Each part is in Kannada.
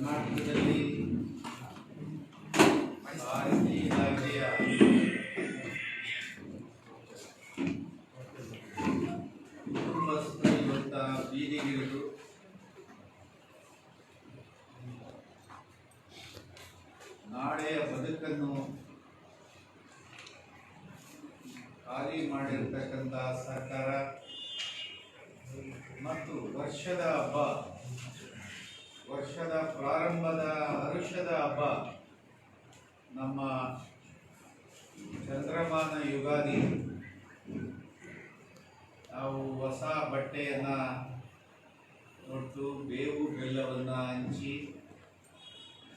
ಕರ್ನಾಟಕದಲ್ಲಿ ಸಾರಿಗೆ ಇಲಾಖೆಯ ಕುಟುಂಬಸ್ಥರು ಇವತ್ತ ಬೀದಿಗಿಳಿದು ನಾಳೆಯ ಬದುಕನ್ನು ಖಾಲಿ ಮಾಡಿರ್ತಕ್ಕಂಥ ಸರ್ಕಾರ ಮತ್ತು ವರ್ಷದ ಪ್ರಾರಂಭದ ಹರುಷದ ಹಬ್ಬ ನಮ್ಮ ಚಂದ್ರಮಾನ ಯುಗಾದಿ. ನಾವು ಹೊಸ ಬಟ್ಟೆಯನ್ನ ತೊಟ್ಟು ಬೇವು ಬೆಲ್ಲವನ್ನು ಹಂಚಿ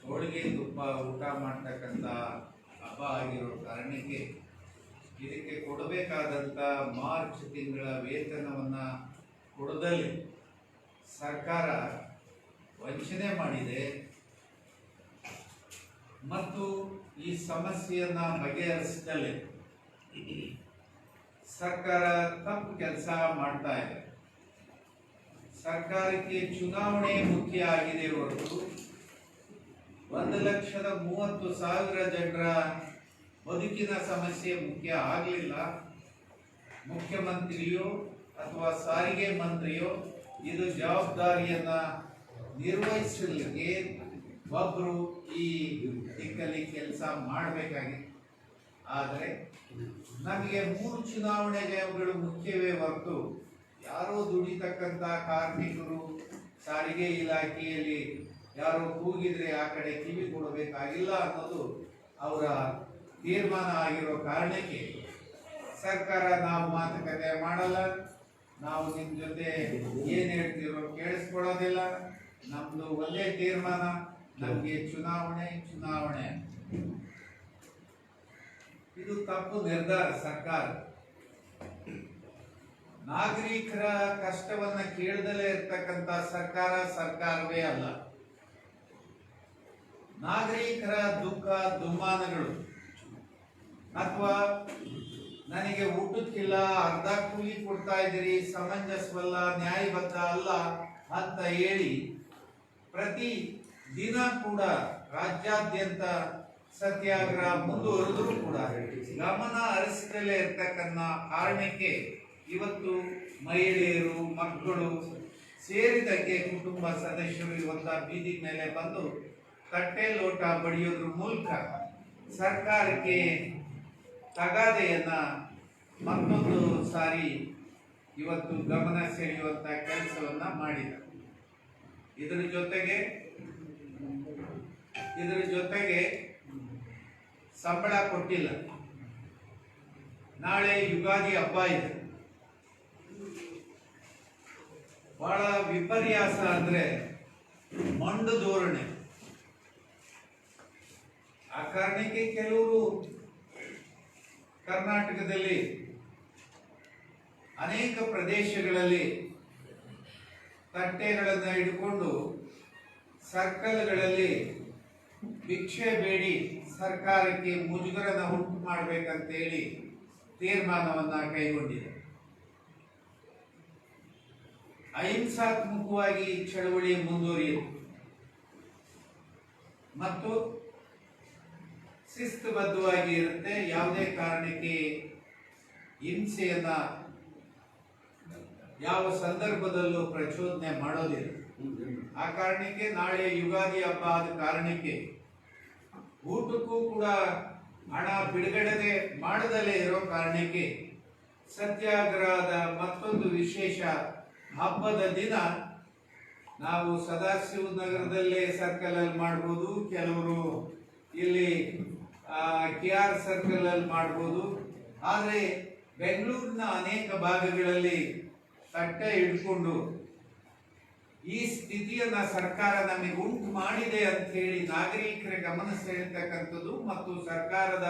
ಹೋಳಿಗೆ ತುಪ್ಪ ಊಟ ಮಾಡ್ತಕ್ಕಂಥ ಹಬ್ಬ ಆಗಿರೋ ಕಾರಣಕ್ಕೆ ಇದಕ್ಕೆ ಕೊಡಬೇಕಾದಂಥ ಮಾರ್ಚ್ ತಿಂಗಳ ವೇತನವನ್ನು ಕೊಡದಲ್ಲಿ ಸರ್ಕಾರ ವಂಚನೆ ಮಾಡಿದೆ ಮತ್ತು ಈ ಸಮಸ್ಯೆಯನ್ನ ಬಗೆಹರಿಸದಲ್ಲೇ ಸರ್ಕಾರ ತಪ್ಪು ಕೆಲಸ ಮಾಡ್ತಾ ಇದೆ. ಸರ್ಕಾರಕ್ಕೆ ಚುನಾವಣೆ ಮುಖ್ಯ ಆಗಿದೆ ಹೊರತು 1,30,000 ಜನರ ಬದುಕಿನ ಸಮಸ್ಯೆ ಮುಖ್ಯ ಆಗಲಿಲ್ಲ. ಮುಖ್ಯಮಂತ್ರಿಯೋ ಅಥವಾ ಸಾರಿಗೆ ಮಂತ್ರಿಯೋ ಇದು ಜವಾಬ್ದಾರಿಯನ್ನ ನಿರ್ವಹಿಸಲಿಕ್ಕೆ ಒಬ್ಬರು ಈ ದಿಕ್ಕಲ್ಲಿ ಕೆಲಸ ಮಾಡಬೇಕಾಗಿತ್ತು. ಆದರೆ ನಮಗೆ 3 ಚುನಾವಣೆಗಳು ಮುಖ್ಯವೇ ಹೊರತು ಯಾರೋ ದುಡಿತಕ್ಕಂಥ ಕಾರ್ಮಿಕರು ಸಾರಿಗೆ ಇಲಾಖೆಯಲ್ಲಿ ಯಾರೋ ಕೂಗಿದ್ರೆ ಆ ಕಡೆ ಕಿವಿ ಕೊಡಬೇಕಾಗಿಲ್ಲ ಅನ್ನೋದು ಅವರ ತೀರ್ಮಾನ ಆಗಿರೋ ಕಾರಣಕ್ಕೆ ಸರ್ಕಾರ ನಾವು ಮಾತುಕತೆ ಮಾಡಲ್ಲ, ನಾವು ನಿಮ್ಮ ಜೊತೆ ಏನು ಹೇಳ್ತಿರೋ ಕೇಳಿಸ್ಕೊಳ್ಳೋದಿಲ್ಲ, ನಮ್ದು ಒಂದೇ ತೀರ್ಮಾನ, ನಮಗೆ ಚುನಾವಣೆ. ಇದು ತಪ್ಪು ನಿರ್ಧಾರ ಸರ್ಕಾರ. ನಾಗರಿಕರ ಕಷ್ಟವನ್ನ ಕೇಳದಲೇ ಇರ್ತಕ್ಕಂಥ ಸರ್ಕಾರವೇ ಅಲ್ಲ. ನಾಗರಿಕರ ದುಃಖ ದುಮ್ಮಾನಗಳು ಅಥವಾ ನನಗೆ ಊಟಕ್ಕಿಲ್ಲ, ಅರ್ಧ ಕೂಲಿ ಕೊಡ್ತಾ ಇದ್ದೀರಿ, ಸಮಂಜಸವಲ್ಲ, ನ್ಯಾಯಬದ್ಧ ಅಲ್ಲ ಅಂತ ಹೇಳಿ ಪ್ರತಿ ದಿನ ಕೂಡ ರಾಜ್ಯಾದ್ಯಂತ ಸತ್ಯಾಗ್ರಹ ಮುಂದುವರೆದರೂ ಕೂಡ ಗಮನ ಹರಿಸದಲ್ಲೇ ಇರ್ತಕ್ಕಂಥ ಕಾರಣಕ್ಕೆ ಇವತ್ತು ಮಹಿಳೆಯರು, ಮಕ್ಕಳು ಸೇರಿದಂತೆ ಕುಟುಂಬ ಸದಸ್ಯರು ಇವತ್ತ ಬೀದಿ ಮೇಲೆ ಬಂದು ತಟ್ಟೆ ಲೋಟ ಬಡಿಯೋದ್ರ ಮೂಲಕ ಸರ್ಕಾರಕ್ಕೆ ತಗಾದೆಯನ್ನ ಮತ್ತೊಂದು ಸಾರಿ ಇವತ್ತು ಗಮನ ಸೆಳೆಯುವಂತ ಕೆಲಸವನ್ನ ಮಾಡಿದ. ಇದರ ಜೊತೆಗೆ ಸಂಬಳ ಕೊಟ್ಟಿಲ್ಲ. ನಾಳೆ ಯುಗಾದಿ ಹಬ್ಬ ಇದೆ. ಬಹಳ ವಿಪರ್ಯಾಸ ಅಂದ್ರೆ ಮಂಡು ಧೋರಣೆ. ಆ ಕಾರಣಕ್ಕೆ ಕೆಲವರು ಕರ್ನಾಟಕದಲ್ಲಿ ಅನೇಕ ಪ್ರದೇಶಗಳಲ್ಲಿ ತಟ್ಟೆಗಳನ್ನು ಹಿಡ್ಕೊಂಡು ಸರ್ಕಲ್ಗಳಲ್ಲಿ ಭಿಕ್ಷೆ ಬೇಡಿ ಸರ್ಕಾರಕ್ಕೆ ಮುಜುಗರನ ಉಂಟು ಮಾಡಬೇಕಂತೇಳಿ ತೀರ್ಮಾನವನ್ನ ಕೈಗೊಂಡಿದೆ. ಅಹಿಂಸಾತ್ಮಕವಾಗಿ ಚಳವಳಿ ಮುಂದುವರಿಯಿತು ಮತ್ತು ಶಿಸ್ತುಬದ್ಧವಾಗಿ ಇರುತ್ತೆ. ಯಾವುದೇ ಕಾರಣಕ್ಕೆ ಹಿಂಸೆಯನ್ನ ಯಾವ ಸಂದರ್ಭದಲ್ಲೂ ಪ್ರಚೋದನೆ ಮಾಡೋದಿಲ್ಲ. ಆ ಕಾರಣಕ್ಕೆ ನಾಳೆ ಯುಗಾದಿ ಹಬ್ಬ ಆದ ಕಾರಣಕ್ಕೆ ಊಟಕ್ಕೂ ಕೂಡ ಹಣ ಬಿಡುಗಡೆ ಮಾಡದಲ್ಲೇ ಇರೋ ಕಾರಣಕ್ಕೆ ಸತ್ಯಾಗ್ರಹದ ಮತ್ತೊಂದು ವಿಶೇಷ ಹಬ್ಬದ ದಿನ ನಾವು ಸದಾಶಿವ ನಗರದಲ್ಲೇ ಸರ್ಕಲ್ ಅಲ್ಲಿ ಮಾಡ್ಬೋದು, ಕೆಲವರು ಇಲ್ಲಿ KR ಸರ್ಕಲ್ ಅಲ್ಲಿ ಮಾಡ್ಬೋದು. ಆದರೆ ಬೆಂಗಳೂರಿನ ಅನೇಕ ಭಾಗಗಳಲ್ಲಿ ತಟ್ಟೆ ಹಿಡ್ಕೊಂಡು ಈ ಸ್ಥಿತಿಯನ್ನ ಸರ್ಕಾರ ನಮಗೆ ಉಂಟು ಮಾಡಿದೆ ಅಂತ ಹೇಳಿ ನಾಗರಿಕರ ಗಮನ ಸೆಳೀತಕ್ಕಂಥದ್ದು ಮತ್ತು ಸರ್ಕಾರದ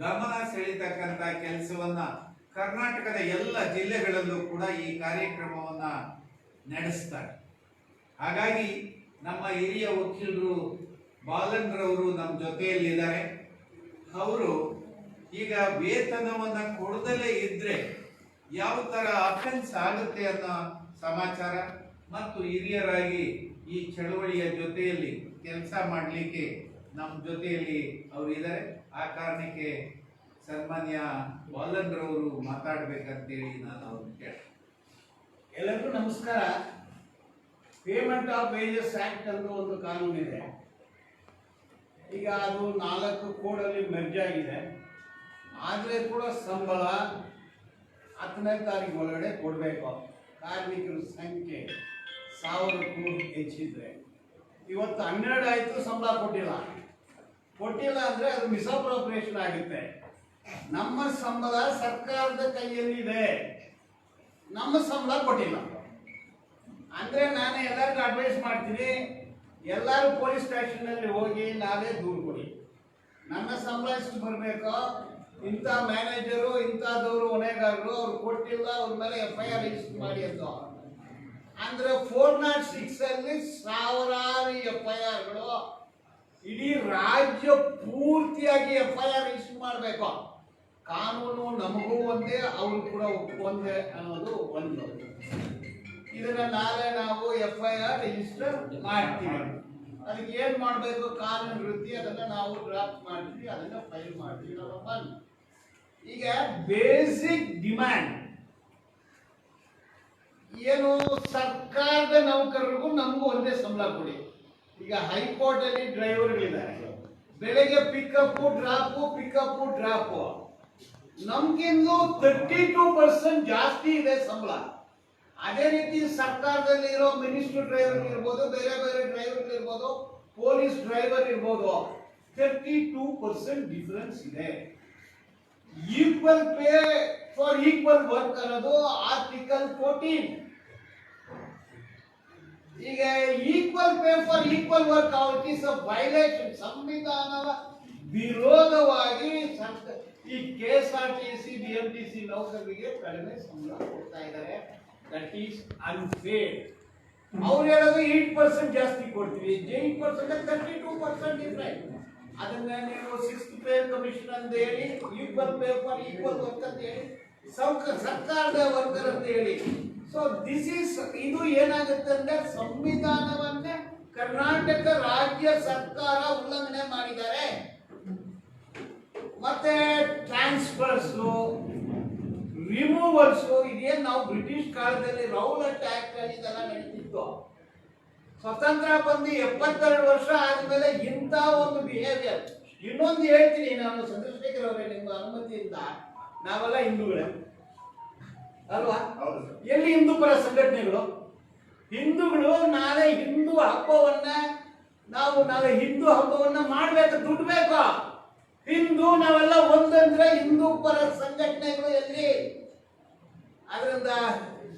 ಗಮನ ಸೆಳೀತಕ್ಕಂಥ ಕೆಲಸವನ್ನ ಕರ್ನಾಟಕದ ಎಲ್ಲ ಜಿಲ್ಲೆಗಳಲ್ಲೂ ಕೂಡ ಈ ಕಾರ್ಯಕ್ರಮವನ್ನ ನಡೆಸ್ತಾರೆ. ಹಾಗಾಗಿ ನಮ್ಮ ಹಿರಿಯ ವಕೀಲರು ಬಾಲನ್ರವರು ನಮ್ಮ ಜೊತೆಯಲ್ಲಿದ್ದಾರೆ. ಅವರು ಈಗ ವೇತನವನ್ನ ಕೊಡದಲೇ ಇದ್ರೆ ಯಾವ ತರ ಅಫೆನ್ಸ್ ಆಗುತ್ತೆ ಅನ್ನೋ ಸಮಾಚಾರ ಮತ್ತು ಹಿರಿಯರಾಗಿ ಈ ಚಳವಳಿಯ ಜೊತೆಯಲ್ಲಿ ಕೆಲಸ ಮಾಡಲಿಕ್ಕೆ ನಮ್ಮ ಜೊತೆಯಲ್ಲಿ ಅವರು ಇದ್ದಾರೆ. ಆ ಕಾರಣಕ್ಕೆ ಸನ್ಮಾನ್ಯ ವಾಲನ್ರವರು ಮಾತಾಡ್ಬೇಕಂತೇಳಿ ನಾನು ಅವ್ರನ್ನ ಕೇಳ್ತೀನಿ. ಎಲ್ಲರಿಗೂ ನಮಸ್ಕಾರ. ಪೇಮೆಂಟ್ ಆಫ್ ವೇಜಸ್ ಆಕ್ಟ್ ಅಂತ ಒಂದು ಕಾನೂನು ಇದೆ. ಈಗ ಅದು 4 ಕೋಡಲ್ಲಿ ಮೆರ್ಜ್ ಆಗಿದೆ. ಆದರೆ ಕೂಡ ಸಂಬಳ 10ನೇ ತಾರೀಕು ಒಳಗಡೆ ಕೊಡಬೇಕು. ಕಾರ್ಮಿಕರ ಸಂಖ್ಯೆ 1000ಕ್ಕೂ ಹೆಚ್ಚಿದ್ರೆ, ಇವತ್ತು 12 ಆಯಿತು, ಸಂಬಳ ಕೊಟ್ಟಿಲ್ಲ ಅಂದರೆ ಅದು ಮಿಸ್ಅಪ್ರೋಪ್ರಿಯೇಷನ್ ಆಗುತ್ತೆ. ನಮ್ಮ ಸಂಬಳ ಸರ್ಕಾರದ ಕೈಯಲ್ಲಿದೆ, ನಮ್ಮ ಸಂಬಳ ಕೊಟ್ಟಿಲ್ಲ ಅಂದರೆ ನಾನು ಎಲ್ಲರಿಗೂ ಅಡ್ವೈಸ್ ಮಾಡ್ತೀನಿ, ಎಲ್ಲರೂ ಪೊಲೀಸ್ ಸ್ಟೇಷನ್ನಲ್ಲಿ ಹೋಗಿ ನಾವೇ ದೂರು ಕೊಡಿ. ನನ್ನ ಸಂಬಳ ಎಷ್ಟು ಬರಬೇಕೋ, ಇಂಥ ಮ್ಯಾನೇಜರು ಇಂಥದವರು ಹೊಣೆಗಾರರು ಅವ್ರು ಕೊಟ್ಟಿಲ್ಲ, ಅವ್ರ ಮೇಲೆ FIR ರಿಜಿಸ್ಟರ್ ಮಾಡಿ ಅಂತ. ಅಂದರೆ 406 ಅಲ್ಲಿ ಸಾವಿರಾರು FIRಗಳು ಇಡೀ ರಾಜ್ಯ ಪೂರ್ತಿಯಾಗಿ FIR ರಿಜಿಸ್ಟರ್ ಮಾಡಬೇಕು. ಕಾನೂನು ನಮಗೂ ಒಂದೇ, ಅವರು ಕೂಡ ಒಂದೇ ಅನ್ನೋದು ಒಂದು. ಇದನ್ನ ನಾಳೆ ನಾವು FIR ರಿಜಿಸ್ಟರ್ ಮಾಡ್ತೀವಿ. ಅದಕ್ಕೆ ಏನ್ ಮಾಡಬೇಕು ಕಾನೂನು ವೃತ್ತಿ, ಅದನ್ನ ನಾವು ಡ್ರಾಫ್ಟ್ ಮಾಡ್ತೀವಿ, ಅದನ್ನ ಫೈಲ್ ಮಾಡ್ತೀವಿ. ಈಗ ಬೇಸಿಕ್ ಡಿಮ್ಯಾಂಡ್ ಏನು, ಸರ್ಕಾರದ ನೌಕರರಿಗೂ ನಮಗೂ ಒಂದೇ ಸಂಬಳ ಕೊಡಿ. ಈಗ ಹೈಕೋರ್ಟ್ ಅಲ್ಲಿ ಡ್ರೈವರ್ಗಳಿದ್ದಾರೆ, ಬೆಳಗ್ಗೆ ಪಿಕಪ್ ಡ್ರಾಪ್ ನಮ್ಗಿಂತ 32% ಜಾಸ್ತಿ ಇದೆ ಸಂಬಳ. ಅದೇ ರೀತಿ ಸರ್ಕಾರದಲ್ಲಿ ಇರೋ ಮಿನಿಸ್ಟರ್ ಡ್ರೈವರ್ ಇರ್ಬೋದು, ಬೇರೆ ಡ್ರೈವರ್ ಇರ್ಬೋದು, ಪೊಲೀಸ್ ಡ್ರೈವರ್ ಇರ್ಬೋದು, 32% ಡಿಫರೆನ್ಸ್ ಇದೆ. Equal pay for equal work ಅನ್ನೋದು ಆರ್ಟಿಕಲ್ 14. ಈಗ equal pay for equal work it is a violation. ಸಂವಿಧಾನದ ವಿರೋಧವಾಗಿ ಈ KSRTC BMTC ನೌಕರರಿಗೆ ಕಡಿಮೆ ಸಂಬಳ ಕೊಡ್ತಾ ಇದ್ದಾರೆ. That is unfair. ಅವ್ರು ಹೇಳೋದು 8% ಜಾಸ್ತಿ ಕೊಡ್ತೀವಿ, 8% 32% ಡಿಫರೆಂಟ್. ಅದನ್ನ ನೀವು 6th ಪೇ ಕಮಿಷನ್ ಅಂತ ಹೇಳಿ, equal pay for equal work ಅಂತ ಹೇಳಿ, ಸರ್ಕಾರದ ವರ್ಕರ್ ಅಂತ ಹೇಳಿ. ಸೊ ಇದು ಏನಾಗುತ್ತೆ ಅಂದ್ರೆ ಸಂವಿಧಾನವನ್ನೇ ಕರ್ನಾಟಕ ರಾಜ್ಯ ಸರ್ಕಾರ ಉಲ್ಲಂಘನೆ ಮಾಡಿದ್ದಾರೆ. ಮತ್ತೆ ಟ್ರಾನ್ಸ್ಫರ್ಸ್, ರಿಮೂವಲ್ಸ್, ಇದೇನು ನಾವು ಬ್ರಿಟಿಷ್ ಕಾಲದಲ್ಲಿ ರೌಲಟ್ ಆಕ್ಟ್ ಅಲ್ಲಿ ಇದೆಲ್ಲ ನಡೀತಿತ್ತು. ಸ್ವತಂತ್ರ ಬಂದು 72 ವರ್ಷ ಆದ್ಮೇಲೆ ಇಂಥ ಒಂದು ಬಿಹೇವಿಯರ್. ಇನ್ನೊಂದು ಹೇಳ್ತೀನಿ ನಾನು, ಚಂದ್ರಶೇಖರ್ ಅವರೇ, ನಿಮ್ಮ ಅನುಮತಿಯಿಂದ, ನಾವೆಲ್ಲ ಹಿಂದೂಗಳೇ ಅಲ್ವಾ? ಎಲ್ಲಿ ಹಿಂದೂ ಪರ ಹಿಂದೂಗಳು ನಾಳೆ ಹಿಂದೂ ಹಬ್ಬವನ್ನ ಮಾಡ್ಬೇಕು, ದುಡ್ಡು ಬೇಕು. ನಾವೆಲ್ಲ ಒಂದಂದ್ರೆ ಹಿಂದೂ ಪರ ಸಂಘಟನೆಗಳು ಎಲ್ಲಿ? ಅದರಿಂದ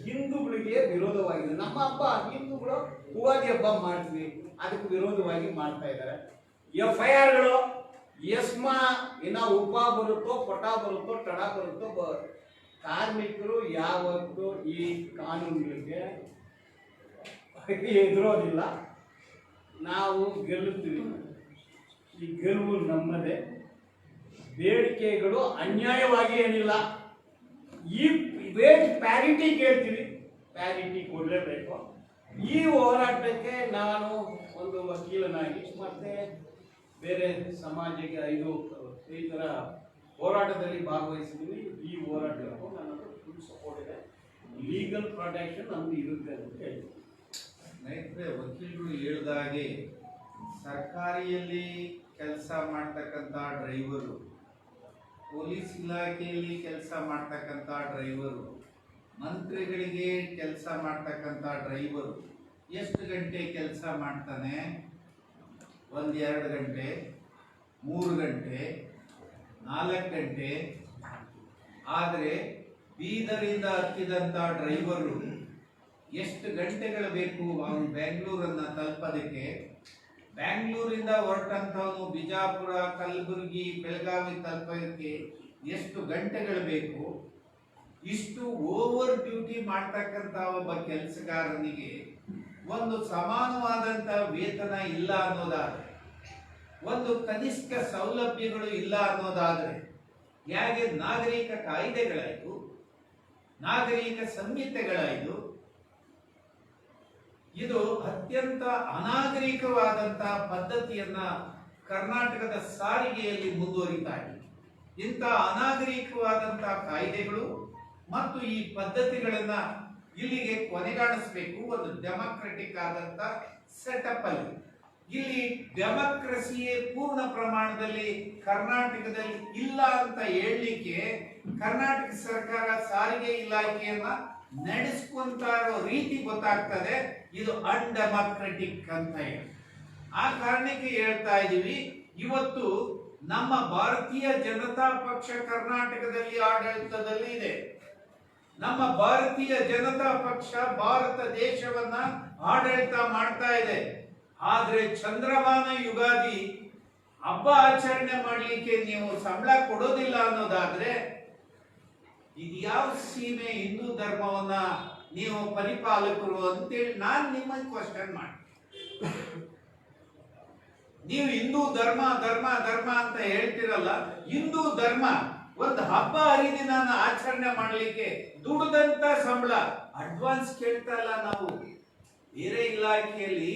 ಹಿಂದೂಗಳಿಗೆ ವಿರೋಧವಾಗಿದೆ. ನಮ್ಮ ಹಬ್ಬ ಹಿಂದೂಗಳು ಯುಗಾದಿ ಹಬ್ಬ ಮಾಡ್ತೀವಿ, ಅದಕ್ಕೆ ವಿರೋಧವಾಗಿ ಮಾಡ್ತಾ ಇದ್ದಾರೆ. FIRಗಳು ಇನ್ನ ಉಪ ಬರುತ್ತೋ, ಪಟ ಬರುತ್ತೋ, ಟಡ ಬರುತ್ತೋ, ಕಾರ್ಮಿಕರು ಯಾವತ್ತೂ ಈ ಕಾನೂನುಗಳಿಗೆ ಎದುರೋದಿಲ್ಲ. ನಾವು ಗೆಲ್ಲುತ್ತೀವಿ. ಈ ಗೆಲುವು ನಮ್ಮದೇ. ಬೇಡಿಕೆಗಳು ಅನ್ಯಾಯವಾಗಿ ಏನಿಲ್ಲ. ಈ ವೇಜ್ ಪ್ಯಾರಿಟಿ ಕೇಳ್ತೀವಿ, ಪ್ಯಾರಿಟಿ ಕೊಡಲೇಬೇಕು. ಈ ಹೋರಾಟಕ್ಕೆ ನಾನು ಒಂದು ವಕೀಲನಾಗಿ ಮತ್ತೆ ಬೇರೆ ಸಮಾಜಕ್ಕೆ ಈ ಥರ ಹೋರಾಟದಲ್ಲಿ ಭಾಗವಹಿಸಿದ್ದೀನಿ. ಈ ಹೋರಾಟಕ್ಕೂ ನನ್ನದು ಫುಲ್ ಸಪೋರ್ಟ್ ಇದೆ. ಲೀಗಲ್ ಪ್ರೊಟೆಕ್ಷನ್ ನಮ್ದು ಇರುತ್ತೆ ಅಂತ ಹೇಳ್ತೀನಿ. ಸ್ನೇಹಿತರೆ, ವಕೀಲರು ಹೇಳಿದಾಗೆ ಸರ್ಕಾರಿಯಲ್ಲಿ ಕೆಲಸ ಮಾಡ್ತಕ್ಕಂಥ ಡ್ರೈವರು, ಪೊಲೀಸ್ ಇಲಾಖೆಯಲ್ಲಿ ಕೆಲಸ ಮಾಡ್ತಕ್ಕಂಥ ಡ್ರೈವರು, ಮಂತ್ರಿಗಳಿಗೆ ಕೆಲಸ ಮಾಡ್ತಕ್ಕಂಥ ಡ್ರೈವರು ಎಷ್ಟು ಗಂಟೆ ಕೆಲಸ ಮಾಡ್ತಾನೆ? 1-2 ಗಂಟೆ, 3 ಗಂಟೆ, 4 ಗಂಟೆ. ಆದರೆ ಬೀದರಿಂದ ಹತ್ತಿದಂಥ ಡ್ರೈವರು ಎಷ್ಟು ಗಂಟೆಗಳು ಬೇಕು ಅವನು ಬೆಂಗಳೂರನ್ನ ತಲುಪೋದಕ್ಕೆ? ಬೆಂಗಳೂರಿಂದ ಹೊರಟಂಥವನು ಬಿಜಾಪುರ, ಕಲಬುರಗಿ, ಬೆಳಗಾವಿ ತಲುಪೋದಕ್ಕೆ ಎಷ್ಟು ಗಂಟೆಗಳು ಬೇಕು? ಇಷ್ಟು ಓವರ್ ಡ್ಯೂಟಿ ಮಾಡ್ತಕ್ಕಂಥ ಒಬ್ಬ ಕೆಲಸಗಾರನಿಗೆ ಒಂದು ಸಮಾನವಾದಂಥ ವೇತನ ಇಲ್ಲ ಅನ್ನೋದಾದ್ರೆ, ಒಂದು ಕನಿಷ್ಠ ಸೌಲಭ್ಯಗಳು ಇಲ್ಲ ಅನ್ನೋದಾದ್ರೆ, ಹೇಗೆ ನಾಗರಿಕ ಕಾಯ್ದೆಗಳಾಯ್ತು, ನಾಗರಿಕ ಸಂಹಿತೆಗಳಾಯ್ತು, ಇದು ಅತ್ಯಂತ ಅನಾಗರಿಕವಾದಂತ ಪದ್ಧತಿಯನ್ನ ಕರ್ನಾಟಕದ ಸಾರಿಗೆಯಲ್ಲಿ ಮುಂದುವರಿತಾ ಇದೆ. ಇಂಥ ಅನಾಗರಿಕವಾದಂತ ಕಾಯ್ದೆಗಳು ಮತ್ತು ಈ ಪದ್ಧತಿಗಳನ್ನ ಇಲ್ಲಿಗೆ ಕೊನೆಗಾಣಿಸಬೇಕು. ಒಂದು ಡೆಮೊಕ್ರೆಟಿಕ್ ಆದಂತ ಸೆಟಪ್ ಅಲ್ಲಿ ಇಲ್ಲಿ ಡೆಮೋಕ್ರಸಿಯೇ ಪೂರ್ಣ ಪ್ರಮಾಣದಲ್ಲಿ ಕರ್ನಾಟಕದಲ್ಲಿ ಇಲ್ಲ ಅಂತ ಹೇಳಲಿಕ್ಕೆ ಕರ್ನಾಟಕ ಸರ್ಕಾರ ಸಾರಿಗೆ ಇಲಾಖೆಯನ್ನ ನಡೆಸ್ಕೊಂತ ಇರೋ ರೀತಿ ಗೊತ್ತಾಗ್ತದೆ. ಇದು ಅನ್ಡೆಮೋಕ್ರೆಟಿಕ್ ಅಂತ ಹೇಳಿ ಆ ಕಾರಣಕ್ಕೆ ಹೇಳ್ತಾ ಇದೀವಿ. ಇವತ್ತು ನಮ್ಮ ಭಾರತೀಯ ಜನತಾ ಪಕ್ಷ ಕರ್ನಾಟಕದಲ್ಲಿ ಆಡಳಿತದಲ್ಲಿ ಇದೆ. ನಮ್ಮ ಭಾರತೀಯ ಜನತಾ ಪಕ್ಷ ಭಾರತ ದೇಶವನ್ನ ಆಡಳಿತ ಮಾಡ್ತಾ ಇದೆ. ಆದ್ರೆ ಚಂದ್ರಮಾನ ಯುಗಾದಿ ಹಬ್ಬ ಆಚರಣೆ ಮಾಡಲಿಕ್ಕೆ ನೀವು ಸಂಬಳ ಕೊಡೋದಿಲ್ಲ ಅನ್ನೋದಾದ್ರೆ ಇದ್ಯಾವ ಸೀಮೆ ಹಿಂದೂ ಧರ್ಮವನ್ನ ನೀವು ಪರಿಪಾಲಕರು ಅಂತೇಳಿ ನಾನು ನಿಮ್ಮನ್ನು ಕ್ವಶನ್ ಮಾಡಿ. ನೀವು ಹಿಂದೂ ಧರ್ಮ ಧರ್ಮ ಧರ್ಮ ಅಂತ ಹೇಳ್ತಿರಲ್ಲ, ಹಿಂದೂ ಧರ್ಮ ಒಂದು ಹಬ್ಬ ಹರಿದಿನ ಆಚರಣೆ ಮಾಡಲಿಕ್ಕೆ ದುಡ್ದಂತ ಸಂಬಳ ಅಡ್ವಾನ್ಸ್ ಕೇಳ್ತಾ ಇಲ್ಲ. ನಾವು ಬೇರೆ ಇಲಾಖೆಯಲ್ಲಿ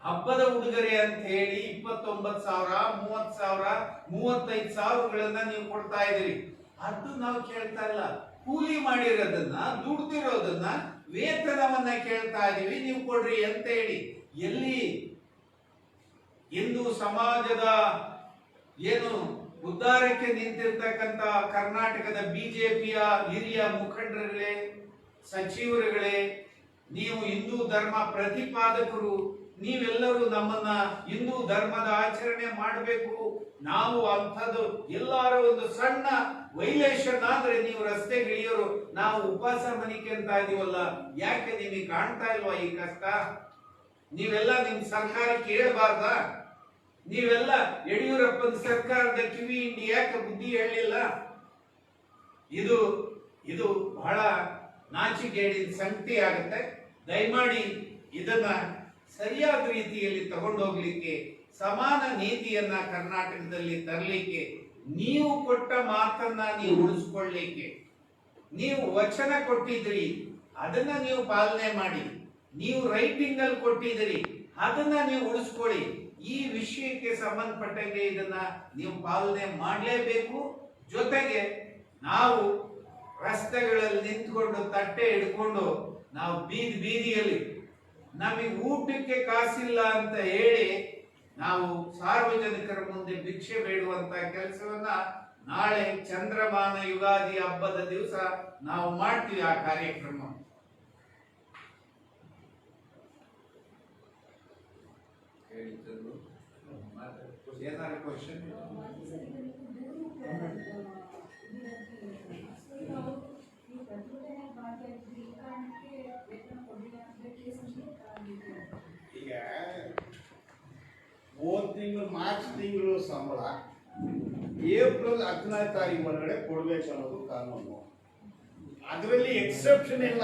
ಹಬ್ಬದ ಉಡುಗೊರೆ ಅಂತ ಹೇಳಿ 29,000, 30,000, 35,000ಗಳನ್ನ ನೀವು ಕೊಡ್ತಾ ಇದ್ದೀರಿ. ಅದು ನಾವು ಕೇಳ್ತಾ ಇಲ್ಲ. ಕೂಲಿ ಮಾಡಿರೋದನ್ನ ದುಡ್ದಿರೋದನ್ನ ವೇತನವನ್ನ ಕೇಳ್ತಾ ಇದೀವಿ, ನೀವು ಕೊಡ್ರಿ ಅಂತ ಹೇಳಿ. ಎಲ್ಲಿ ಹಿಂದೂ ಸಮಾಜದ ಏನು ಉದ್ಧಾರಕ್ಕೆ ನಿಂತಿರ್ತಕ್ಕಂಥ ಕರ್ನಾಟಕದ ಬಿಜೆಪಿಯ ಹಿರಿಯ ಮುಖಂಡರುಗಳೇ, ಸಚಿವರುಗಳೇ, ನೀವು ಹಿಂದೂ ಧರ್ಮ ಪ್ರತಿಪಾದಕರು, ನೀವೆಲ್ಲರೂ ನಮ್ಮನ್ನ ಹಿಂದೂ ಧರ್ಮದ ಆಚರಣೆ ಮಾಡಬೇಕು, ನಾವು ಅಂಥದ್ದು ಎಲ್ಲಾರ ಒಂದು ಸಣ್ಣ ವೈಲೇಷನ್ ಆದ್ರೆ ನೀವು ರಸ್ತೆಗಿಳಿಯೋರು ನಾವು ಉಪವಾಸ ಮನಿಕೆ ಅಂತ ಇದೀವಲ್ಲ, ಯಾಕೆ ನಿಮಗೆ ಕಾಣ್ತಾ ಇಲ್ವಾ ಈ ಕಷ್ಟ? ನೀವೆಲ್ಲ ನಿಮ್ ಸರ್ಕಾರ ಕೇಳಬಾರ್ದ? ನೀವೆಲ್ಲ ಯಡಿಯೂರಪ್ಪನ ಸರ್ಕಾರದ ಕಿವಿ ಹಿಂಡಿ ಯಾಕೆ ಬುದ್ಧಿ ಹೇಳಲಿಲ್ಲ? ಇದು ಇದು ಬಹಳ ನಾಚಿಕೆಗೇಡಿನ ಸಂಗತಿ ಆಗುತ್ತೆ. ದಯಮಾಡಿ ಇದನ್ನ ಸರಿಯಾದ ರೀತಿಯಲ್ಲಿ ತಗೊಂಡೋಗ್ಲಿಕ್ಕೆ, ಸಮಾನ ನೀತಿಯನ್ನ ಕರ್ನಾಟಕದಲ್ಲಿ ತರಲಿಕ್ಕೆ, ನೀವು ಕೊಟ್ಟ ಮಾತನ್ನ ನೀವು ಉಳಿಸ್ಕೊಳ್ಳಿಕ್ಕೆ, ನೀವು ವಚನ ಕೊಟ್ಟಿದ್ರಿ ಅದನ್ನ ನೀವು ಪಾಲನೆ ಮಾಡಿ, ನೀವು ರೈಟಿಂಗ್ ಅಲ್ಲಿ ಕೊಟ್ಟಿದ್ರಿ ಅದನ್ನ ನೀವು ಉಳಿಸ್ಕೊಳ್ಳಿ. ಈ ವಿಷಯಕ್ಕೆ ಸಂಬಂಧಪಟ್ಟಂಗೆ ಇದನ್ನ ನೀವು ಪಾಲನೆ ಮಾಡಲೇಬೇಕು. ಜೊತೆಗೆ ನಾವು ರಸ್ತೆಗಳಲ್ಲಿ ನಿಂತ್ಕೊಂಡು ತಟ್ಟೆ ಹಿಡ್ಕೊಂಡು ನಾವು ಬೀದಿಯಲ್ಲಿ ನಮಗೆ ಊಟಕ್ಕೆ ಕಾಸಿಲ್ಲ ಅಂತ ಹೇಳಿ ನಾವು ಸಾರ್ವಜನಿಕರ ಮುಂದೆ ಭಿಕ್ಷೆ ಬೇಡುವಂತ ಕೆಲಸವನ್ನ ನಾಳೆ ಚಂದ್ರಮಾನ ಯುಗಾದಿ ಹಬ್ಬದ ದಿವಸ ನಾವು ಮಾಡ್ತೀವಿ. ಆ ಕಾರ್ಯಕ್ರಮ ಏನಾದ್ರು ಕ್ವಶನ್? ಈಗ ಹೋದ ತಿಂಗಳು ಮಾರ್ಚ್ ತಿಂಗಳು ಸಂಬಳ ಏಪ್ರಿಲ್ 14ನೇ ತಾರೀಕು ಒಳಗಡೆ ಕೊಡ್ಬೇಕು ಅನ್ನೋದು ಕಾನೂನು. ಅದರಲ್ಲಿ ಎಕ್ಸೆಪ್ಷನ್ ಇಲ್ಲ.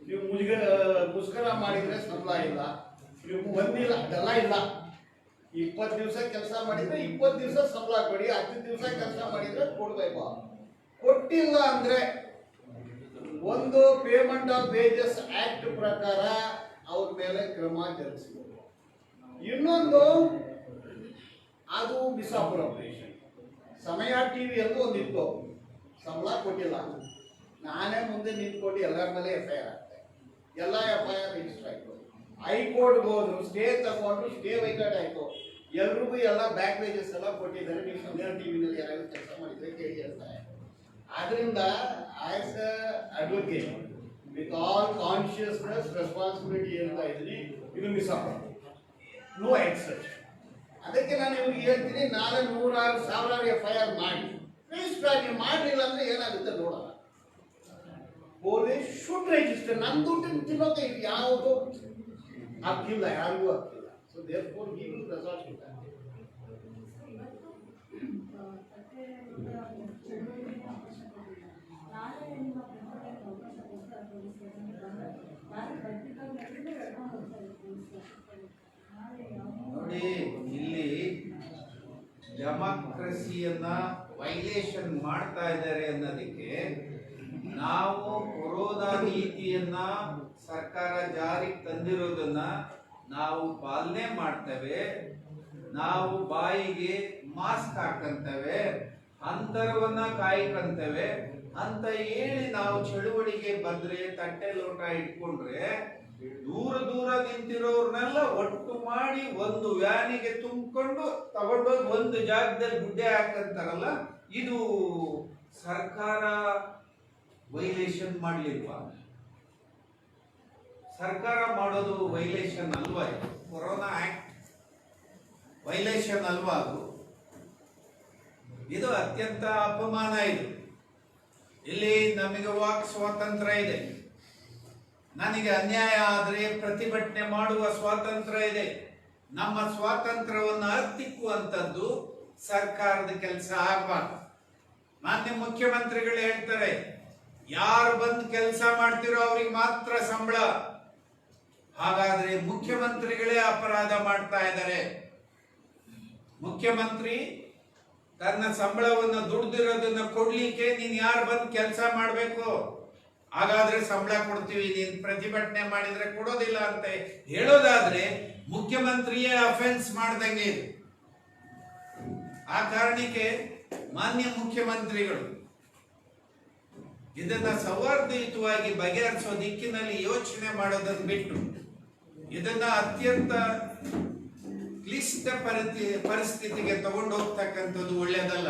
ನೀವು ಮುಷ್ಕರ ಮಾಡಿದ್ರೆ ಸಂಬಳ ಇಲ್ಲ, ನೀವು ಬಂದಿಲ್ಲ ಅದೆಲ್ಲ ಇಲ್ಲ. 20 ದಿವಸ ಕೆಲಸ ಮಾಡಿದ್ರೆ 20 ದಿವಸ ಸಂಬಳ ಕೊಡಿ, 10 ದಿವಸ ಕೆಲಸ ಮಾಡಿದ್ರೆ ಕೊಡ್ಬೇಕು. ಕೊಟ್ಟಿಲ್ಲ ಅಂದ್ರೆ ಒಂದು ಪೇಮೆಂಟ್ ಆಫ್ ವೇಜಸ್ ಆಕ್ಟ್ ಪ್ರಕಾರ ಅವ್ರ ಮೇಲೆ ಕ್ರಮ ಜರುಗಿಸಬೇಕು. ಇನ್ನೊಂದು ಅದು ಬಿಸಾಪುರ ಆಪರೇಷನ್ ಸಮಯ ಟಿವಿಯಲ್ಲೂ ಒಂದಿತ್ತು, ಸಂಬಳ ಕೊಟ್ಟಿಲ್ಲ, ನಾನೇ ಮುಂದೆ ನಿಂತ್ಕೊಂಡು ಎಲ್ಲರ ಮೇಲೆ FIR ಆಗ್ತದೆ. ಎಲ್ಲ FIR ರಿಜಿಸ್ಟರ್ ಆಯ್ತು, ಹೈಕೋರ್ಟ್ಗೆ ಹೋದ್ರು, ಸ್ಟೇ ತಗೊಂಡು ಸ್ಟೇ ವೈಕಾಟ್ ಆಯ್ತು. ಎಲ್ರಿಗೂ ಎಲ್ಲ ಬ್ಯಾಕ್ ವೇಜಸ್ ಎಲ್ಲ ಕೊಟ್ಟಿದ್ದಾರೆ. ನೀವು ಸಮಯ ಟಿವಿನಲ್ಲಿ ಯಾರು ಕೆಲಸ ಮಾಡಿದ್ರೆ ಕೇಳಿ ಹೇಳ್ತಾರೆ. ಆದ್ರಿಂದ as a advocate with all consciousness responsibility ಹೇಳ್ತಾ ಇದ್ದೀನಿ, ಇದು ಬಿಸಾಪುರ ನೋ ಎಕ್ಸೆಪ್ಷನ್. ಅದಕ್ಕೆ ನಾನು ಇವ್ರಿಗೆ ಹೇಳ್ತೀನಿ, 400,000 FIR ಮಾಡಿ ರಿಜಿಸ್ಟರ್ ಆಗಿ. ಮಾಡಲಿಲ್ಲ ಅಂದ್ರೆ ಏನಾಗುತ್ತೆ ನೋಡೋಣ. Police should register. ನನ್ನ ದುಡ್ಡು ತಿನ್ನೋಕೆ ಇದು ಯಾವುದು ಹಕ್ಕಿಲ್ಲ, ಯಾರಿಗೂ ಹಕ್ಕಿಲ್ಲ. So therefore he will resort to that. ನೋಡಿ, ಇಲ್ಲಿ ಡೆಮೋಕ್ರಸಿಯನ್ನ ವೈಲೇಷನ್ ಮಾಡ್ತಾ ಇದ್ದಾರೆ ಅನ್ನೋದಕ್ಕೆ ನಾವು ಕೊರೋನಾ ನೀತಿಯನ್ನ ಸರ್ಕಾರ ಜಾರಿಗೆ ತಂದಿರೋದನ್ನ ನಾವು ಪಾಲನೆ ಮಾಡ್ತೇವೆ, ನಾವು ಬಾಯಿಗೆ ಮಾಸ್ಕ್ ಹಾಕಂತೇವೆ, ಅಂತರವನ್ನ ಕಾಯ್ಕಂತೇವೆ ಅಂತ ಹೇಳಿ ನಾವು ಚಳುವಳಿಗೆ ಬಂದ್ರೆ, ತಟ್ಟೆ ಲೋಟ ಇಟ್ಕೊಂಡ್ರೆ ದೂರ ದೂರ ನಿಂತಿರೋರ್ನೆಲ್ಲ ಒಟ್ಟು ಮಾಡಿ ಒಂದು ವ್ಯಾನಿಗೆ ತುಂಬಿಕೊಂಡು ತಗೊಂಡೋಗಿ ಒಂದು ಜಾಗದಲ್ಲಿ ಗುಡ್ಡೆ ಹಾಕಂತಾರಲ್ಲ, ಇದು ಸರ್ಕಾರ ವೈಲೇಷನ್ ಮಾಡ್ಲಿಲ್ವಾ? ಸರ್ಕಾರ ಮಾಡೋದು ವೈಲೇಷನ್ ಅಲ್ವಾ? ಇದು ಕೊರೋನಾ ಆಕ್ಟ್ ವೈಲೇಷನ್ ಅಲ್ವಾ? ಇದು ಅತ್ಯಂತ ಅಪಮಾನ. ಇಲ್ಲಿ ನಮಗೆ ವಾಕ್ ಸ್ವಾತಂತ್ರ್ಯ ಇದೆ, ನನಗೆ ಅನ್ಯಾಯ ಆದರೆ ಪ್ರತಿಭಟನೆ ಮಾಡುವ ಸ್ವಾತಂತ್ರ್ಯ ಇದೆ. ನಮ್ಮ ಸ್ವಾತಂತ್ರ್ಯವನ್ನು ಹತ್ತಿಕ್ಕುವಂಥದ್ದು ಸರ್ಕಾರದ ಕೆಲಸ ಆಗಬಾರ್ದು. ಮಾನ್ಯ ಮುಖ್ಯಮಂತ್ರಿಗಳು ಹೇಳ್ತಾರೆ, ಯಾರು ಬಂದು ಕೆಲಸ ಮಾಡ್ತಿರೋ ಅವ್ರಿಗೆ ಮಾತ್ರ ಸಂಬಳ. ಹಾಗಾದ್ರೆ ಮುಖ್ಯಮಂತ್ರಿಗಳೇ ಅಪರಾಧ ಮಾಡ್ತಾ ಇದ್ದಾರೆ. ಮುಖ್ಯಮಂತ್ರಿ ತನ್ನ ಸಂಬಳವನ್ನು ದುಡ್ದಿರೋದನ್ನ ಕೊಡ್ಲಿಕ್ಕೆ ನೀನ್ ಯಾರು ಬಂದು ಕೆಲಸ ಮಾಡ್ಬೇಕು, ಹಾಗಾದ್ರೆ ಸಂಬಳ ಕೊಡ್ತೀವಿ, ನೀನ್ ಪ್ರತಿಭಟನೆ ಮಾಡಿದ್ರೆ ಕೊಡೋದಿಲ್ಲ ಅಂತ ಹೇಳೋದಾದ್ರೆ ಮುಖ್ಯಮಂತ್ರಿಯೇ ಅಫೆನ್ಸ್ ಮಾಡ್ದಂಗೆ ಇದು. ಆ ಕಾರಣಕ್ಕೆ ಮಾನ್ಯ ಮುಖ್ಯಮಂತ್ರಿಗಳು ಇದನ್ನ ಸೌಹಾರ್ದಯುತವಾಗಿ ಬಗೆಹರಿಸೋ ದಿಕ್ಕಿನಲ್ಲಿ ಯೋಚನೆ ಮಾಡೋದನ್ನು ಬಿಟ್ಟು ಇದನ್ನ ಅತ್ಯಂತ ಕ್ಲಿಷ್ಟ ಪರಿಸ್ಥಿತಿಗೆ ತಗೊಂಡು ಹೋಗ್ತಕ್ಕಂಥದ್ದು ಒಳ್ಳೆಯದಲ್ಲ.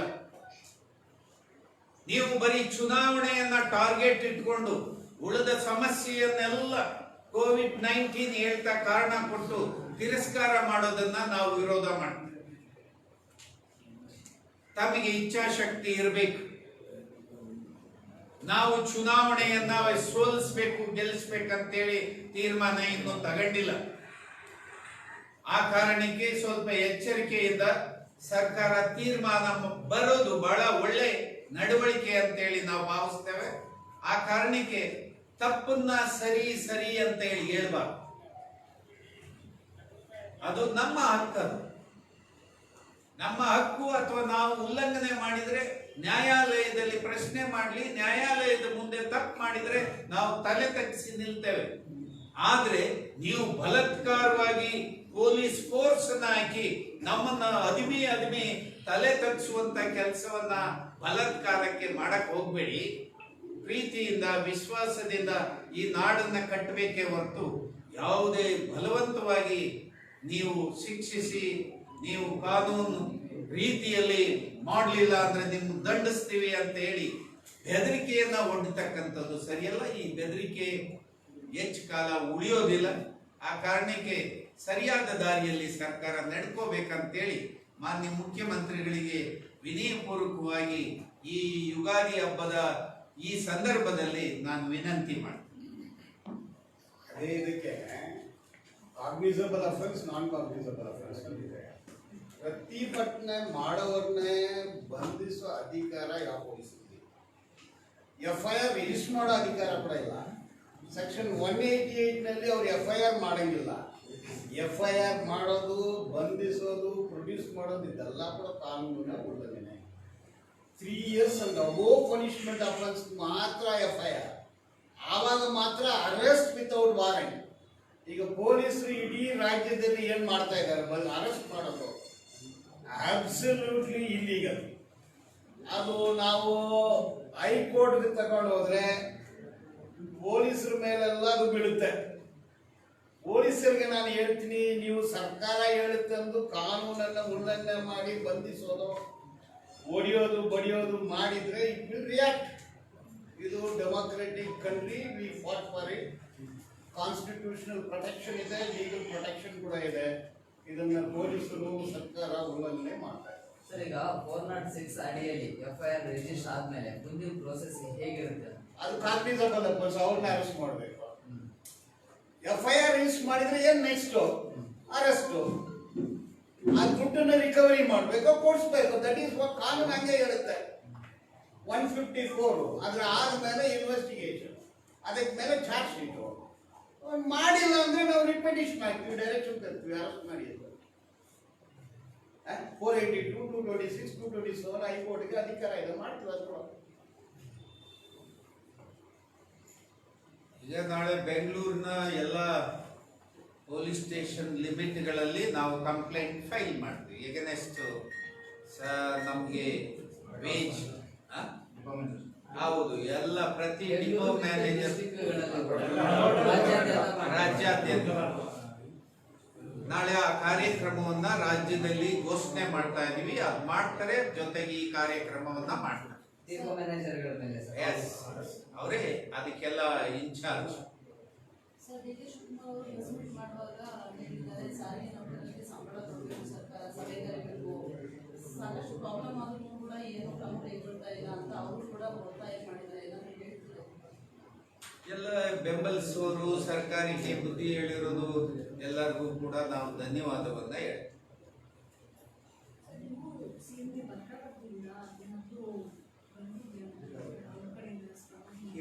ನೀವು ಬರೀ ಚುನಾವಣೆಯನ್ನ ಟಾರ್ಗೆಟ್ ಇಟ್ಕೊಂಡು ಉಳಿದ ಸಮಸ್ಯೆಯನ್ನೆಲ್ಲ ಕೋವಿಡ್-19 ಹೇಳ್ತಾ ಕಾರಣ ಕೊಟ್ಟು ತಿರಸ್ಕಾರ ಮಾಡೋದನ್ನ ನಾವು ವಿರೋಧ ಮಾಡ್ತೇವೆ. ತಮಗೆ ಇಚ್ಛಾಶಕ್ತಿ ಇರಬೇಕು. ನಾವು ಚುನಾವಣೆಯನ್ನ ಸೋಲಿಸಬೇಕು, ಗೆಲ್ಲಿಸ್ಬೇಕಂತೇಳಿ ತೀರ್ಮಾನ ಇನ್ನೂ ತಗೊಂಡಿಲ್ಲ. ಆ ಕಾರಣಕ್ಕೆ ಸ್ವಲ್ಪ ಎಚ್ಚರಿಕೆಯಿಂದ ಸರ್ಕಾರ ತೀರ್ಮಾನ ಬರೋದು ಬಹಳ ಒಳ್ಳೆ ನಡವಳಿಕೆ ಅಂತೇಳಿ ನಾವು ಭಾವಿಸ್ತೇವೆ. ಆ ಕಾರಣಕ್ಕೆ ತಪ್ಪನ್ನ ಸರಿ ಸರಿ ಅಂತ ಹೇಳಿ ಹೇಳ್ಬಾರ್ದು. ಅದು ನಮ್ಮ ಹಕ್ಕು, ನಮ್ಮ ಹಕ್ಕು. ಅಥವಾ ನಾವು ಉಲ್ಲಂಘನೆ ಮಾಡಿದ್ರೆ ನ್ಯಾಯಾಲಯದಲ್ಲಿ ಪ್ರಶ್ನೆ ಮಾಡಲಿ, ನ್ಯಾಯಾಲಯದ ಮುಂದೆ ತಪ್ಪು ಮಾಡಿದ್ರೆ ನಾವು ತಲೆ ತಗ್ಗಿಸಿ ನಿಲ್ತೇವೆ. ಆದ್ರೆ ನೀವು ಬಲಾತ್ಕಾರವಾಗಿ ಪೊಲೀಸ್ ಫೋರ್ಸ್ ಅನ್ನ ಹಾಕಿ ನಮ್ಮನ್ನ ಅದಿಮಿ ತಲೆ ತಗ್ಗಿಸುವಂತ ಕೆಲಸವನ್ನ ಬಲಾತ್ಕಾರಕ್ಕೆ ಮಾಡಕ್ ಹೋಗ್ಬೇಡಿ. ಪ್ರೀತಿಯಿಂದ ವಿಶ್ವಾಸದಿಂದ ಈ ನಾಡನ್ನ ಕಟ್ಟಬೇಕೇ ಹೊರತು ಯಾವುದೇ ಬಲವಂತವಾಗಿ ನೀವು ಶಿಕ್ಷಿಸಿ ನೀವು ಕಾನೂನು ರೀತಿಯಲ್ಲಿ ಮಾಡಲಿಲ್ಲ ಅಂದ್ರೆ ನಿಮ್ಗೆ ದಂಡಿಸ್ತೀವಿ ಅಂತ ಹೇಳಿ ಬೆದರಿಕೆಯನ್ನ ಒಡ್ಡತಕ್ಕಂಥದ್ದು ಸರಿಯಲ್ಲ. ಈ ಬೆದರಿಕೆ ಹೆಚ್ಚು ಕಾಲ ಉಳಿಯೋದಿಲ್ಲ. ಆ ಕಾರಣಕ್ಕೆ ಸರಿಯಾದ ದಾರಿಯಲ್ಲಿ ಸರ್ಕಾರ ನಡ್ಕೋಬೇಕಂತೇಳಿ ಮಾನ್ಯ ಮುಖ್ಯಮಂತ್ರಿಗಳಿಗೆ ವಿನಯಪೂರ್ವಕವಾಗಿ ಈ ಯುಗಾದಿ ಹಬ್ಬದ ಈ ಸಂದರ್ಭದಲ್ಲಿ ನಾನು ವಿನಂತಿ ಮಾಡ್ತೀನಿ. ಅದೇ ಇದಕ್ಕೆ ಕಾಗ್ನಿಸಬಲ್ ಅಫೆನ್ಸ್, ನಾನ್ ಕಾಗ್ನಿಸಬಲ್ ಅಫೆನ್ಸ್ ಅಂತಿದೆ. ಪ್ರತಿಭಟನೆ ಮಾಡೋರ್ನೇ ಬಂಧಿಸೋ ಅಧಿಕಾರ ಯಾವ ಪೊಲೀಸರಿಗೆ? FIR ರಿಜಿಸ್ಟರ್ ಮಾಡೋ ಅಧಿಕಾರ ಕೂಡ ಇಲ್ಲ. ಸೆಕ್ಷನ್ 188 ನಲ್ಲಿ ಅವ್ರು FIR ಮಾಡಂಗಿಲ್ಲ. FIR ಮಾಡೋದು, ಬಂಧಿಸೋದು, ಪ್ರೊಡ್ಯೂಸ್ ಮಾಡೋದು ಇದೆಲ್ಲ ಕೂಡ ಕಾನೂನಿನ ಉಲ್ಲಂಘನೆ. 3 years and above punishment offence ಮಾತ್ರ FIR. ಆವಾಗ ಮಾತ್ರ ಅರೆಸ್ಟ್ ವಿತೌಟ್ ವಾರೆಂಟ್. ಈಗ ಪೊಲೀಸರು ಇಡೀ ರಾಜ್ಯದಲ್ಲಿ ಏನ್ ಮಾಡ್ತಾ ಇದ್ದಾರೆ, ಬಂದು ಅರೆಸ್ಟ್ ಮಾಡೋದು ಅಬ್ಸಲ್ಯೂಟ್ಲಿ ಇಲ್ಲೀಗಲ್. ಅದು ನಾವು ಹೈಕೋರ್ಟ್ಗೆ ತಗೊಂಡು ಹೋದ್ರೆ ಪೊಲೀಸರ ಮೇಲೆಲ್ಲ ಅದು ಬೀಳುತ್ತೆ. ಪೊಲೀಸರಿಗೆ ನಾನು ಹೇಳ್ತೀನಿ, ನೀವು ಸರ್ಕಾರ ಹೇಳುತ್ತಂದು ಕಾನೂನನ್ನು ಉಲ್ಲಂಘನೆ ಮಾಡಿ ಬಂಧಿಸೋದು, ಹೊಡೆಯೋದು, ಬಡಿಯೋದು ಮಾಡಿದ್ರೆ ಇಟ್ ವಿಲ್ ರಿಯಾಕ್ಟ್. ಇದು democratic country, we fought for it. Constitutional protection ಇದೆ, ಲೀಗಲ್ ಪ್ರೊಟೆಕ್ಷನ್ ಕೂಡ ಇದೆ. ಇದನ್ನ ಪೊಲೀಸರು ಸರ್ಕಾರ ಉಲ್ಲಂಘನೆ ಮಾಡ್ತಾರೆ. ಸರ್, ಈಗ 406 ಅಡಿಯಲ್ಲಿ FIR ರಿಜಿಸ್ಟರ್ ಆದ್ಮೇಲೆ ಮುಂದಿನ ಪ್ರೋಸೆಸ್ ಹೇಗಿರುತ್ತೆ? ಅದು ಕಾಗ್ನಿಸಬಲ್ ಅಫೆನ್ಸ್, ಅವ್ರನ್ನ ಅರೆಸ್ಟ್ ಮಾಡಬೇಕು. FIR ರಿಜಿಸ್ಟರ್ ಮಾಡಿದ್ರೆ ಏನ್ ನೆಕ್ಸ್ಟ್? ಅರೆಸ್ಟ್. ಆ ದುಡ್ಡನ್ನ ರಿಕವರಿ ಮಾಡಬೇಕು, ಕೊಡಿಸ್ಬೇಕು. ದಟ್ ಈಸ್ ವಾಟ್ ಕಾನೂನು ಹಂಗೆ ಹೇಳುತ್ತೆ. 154 ಅದ್ರ ಆದ್ಮೇಲೆ ಇನ್ವೆಸ್ಟಿಗೇಷನ್, ಅದಕ್ಕೆ ಮೇಲೆ ಚಾರ್ಜ್ ಶೀಟು. ಮಾಡಿಲ್ಲ ಅಂದ್ರೆ ನಾವು ರಿಪಿಟಿಷನ್ ಹಾಕ್ತೀವಿ, ಡೈರೆಕ್ಷನ್ ತರ್ತೀವಿ, ಅರೆಸ್ಟ್ ಮಾಡಿ. 482, 226, 227 ಹೈಕೋರ್ಟ್ಗೆ ಅಧಿಕಾರ ಇದೆ, ಮಾಡ್ತೀವಿ. ಅದು ಈಗ ನಾಳೆ ಬೆಂಗಳೂರಿನ ಎಲ್ಲ ಪೊಲೀಸ್ ಸ್ಟೇಷನ್ ಲಿಮಿಟ್ಗಳಲ್ಲಿ ನಾವು ಕಂಪ್ಲೇಂಟ್ ಫೈಲ್ ಮಾಡ್ತೀವಿ. ಎಗನೆಸ್ಟ್ ನಮಗೆ ವೇಜ್ ಹೌದು ಎಲ್ಲ ಪ್ರತಿ ಡಿಪೋ ಮ್ಯಾನೇಜರ್ ರಾಜ್ಯಾದ್ಯಂತ ನಾಳೆ ಆ ಕಾರ್ಯಕ್ರಮವನ್ನ ರಾಜ್ಯದಲ್ಲಿ ಘೋಷಣೆ ಮಾಡ್ತಾ ಇದೀವಿ. ಅದು ಮಾಡ್ತಾರೆ, ಜೊತೆಗೆ ಈ ಕಾರ್ಯಕ್ರಮವನ್ನ ಮಾಡ್ತಾರೆ. ಡಿಪೋ ಮ್ಯಾನೇಜರ್ಗಳ ಮೇಲೆ ಸರ್. ಎಸ್, ಅವರೇ ಅದಕ್ಕೆಲ್ಲ in charge. Sir, D K Shivakumar ಅವರು ಪ್ರೆಸ್ ಮೀಟ್ ಮಾಡುವಾಗ ಹೇಳಿದ್ದಾರೆ, ಸಾರಿಗೆ ನೌಕರರಿಗೆ ಸಂಬಳ ಕೊಡಬೇಕು, ಸರ್ಕಾರ ಸಭೆ ಕರೆಯಬೇಕು, ಸಾಕಷ್ಟು ಪ್ರಾಬ್ಲಮ್ ಆದ್ರೂ ಕೂಡ ಏನು ಕ್ರಮ ಕೈಗೊಳ್ತಾ ಇಲ್ಲ ಅಂತ ಅವರು ಕೂಡ ಒತ್ತಾಯ ಮಾಡಿದ್ದಾರೆ. ಏನಾದ್ರು ಹೇಳ್ತಿದ್ದಾರೆ? ಎಲ್ಲ ಬೆಂಬಲಿಸುವವರು, ಸರ್ಕಾರಕ್ಕೆ ಬುದ್ಧಿ ಹೇಳಿರೋದು ಎಲ್ಲರಿಗೂ ಕೂಡ ನಾವು ಧನ್ಯವಾದವನ್ನ ಹೇಳ್ತೀವಿ.